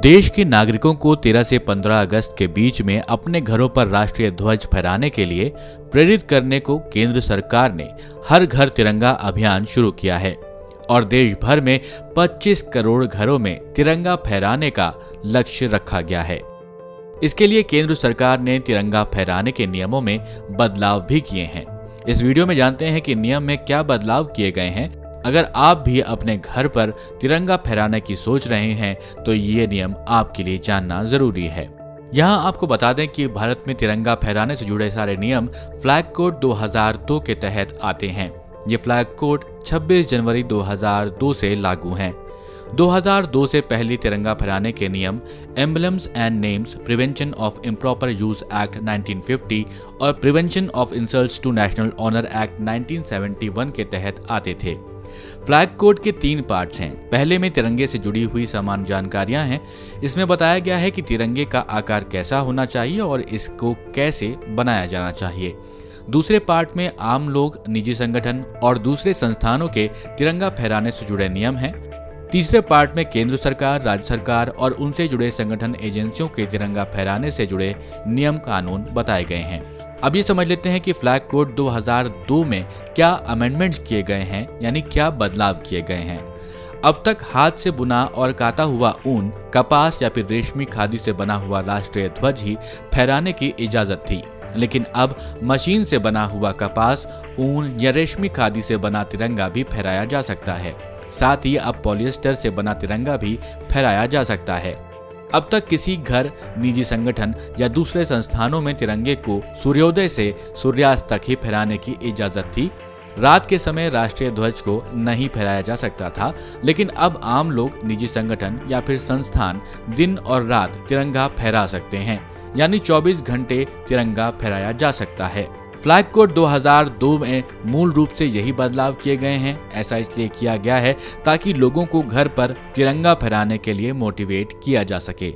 देश के नागरिकों को 13 से 15 अगस्त के बीच में अपने घरों पर राष्ट्रीय ध्वज फहराने के लिए प्रेरित करने को केंद्र सरकार ने हर घर तिरंगा अभियान शुरू किया है और देश भर में 25 करोड़ घरों में तिरंगा फहराने का लक्ष्य रखा गया है। इसके लिए केंद्र सरकार ने तिरंगा फहराने के नियमों में बदलाव भी किए हैं। इस वीडियो में जानते हैं कि नियम में क्या बदलाव किए गए हैं। अगर आप भी अपने घर पर तिरंगा फहराने की सोच रहे हैं तो ये नियम आपके लिए जानना जरूरी है। यहाँ आपको बता दें कि भारत में तिरंगा फहराने से जुड़े सारे नियम फ्लैग कोड 2002 के तहत आते हैं। ये फ्लैग कोड 26 जनवरी 2002 से लागू हैं। 2002 से पहले तिरंगा फहराने के नियम emblems and names prevention of improper use act 1950 और prevention of insults to national honour act 1971 के तहत आते थे। फ्लैग कोड के 3 पार्ट्स हैं। पहले में तिरंगे से जुड़ी हुई समान जानकारियां हैं। इसमें बताया गया है कि तिरंगे का आकार कैसा होना चाहिए और इसको कैसे बनाया जाना चाहिए। दूसरे पार्ट में आम लोग, निजी संगठन और दूसरे संस्थानों के तिरंगा फहराने से जुड़े नियम हैं। तीसरे पार्ट में केंद्र सरकार, राज्य सरकार और उनसे जुड़े संगठन एजेंसियों के तिरंगा फहराने से जुड़े नियम कानून बताए गए हैं। अब ये समझ लेते हैं कि फ्लैग कोड 2002 में क्या अमेंडमेंट्स किए गए हैं, यानी क्या बदलाव किए गए हैं। अब तक हाथ से बुना और काता हुआ ऊन, कपास या फिर रेशमी खादी से बना हुआ राष्ट्रीय ध्वज ही फहराने की इजाजत थी, लेकिन अब मशीन से बना हुआ कपास, ऊन या रेशमी खादी से बना तिरंगा भी फहराया जा सकता है। साथ ही अब पॉलिएस्टर से बना तिरंगा भी फहराया जा सकता है। अब तक किसी घर, निजी संगठन या दूसरे संस्थानों में तिरंगे को सूर्योदय से सूर्यास्त तक ही फहराने की इजाजत थी। रात के समय राष्ट्रीय ध्वज को नहीं फहराया जा सकता था, लेकिन अब आम लोग, निजी संगठन या फिर संस्थान दिन और रात तिरंगा फहरा सकते हैं, यानी 24 घंटे तिरंगा फहराया जा सकता है। फ्लैग कोड 2002 में मूल रूप से यही बदलाव किए गए हैं। ऐसा इसलिए किया गया है ताकि लोगों को घर पर तिरंगा फहराने के लिए मोटिवेट किया जा सके।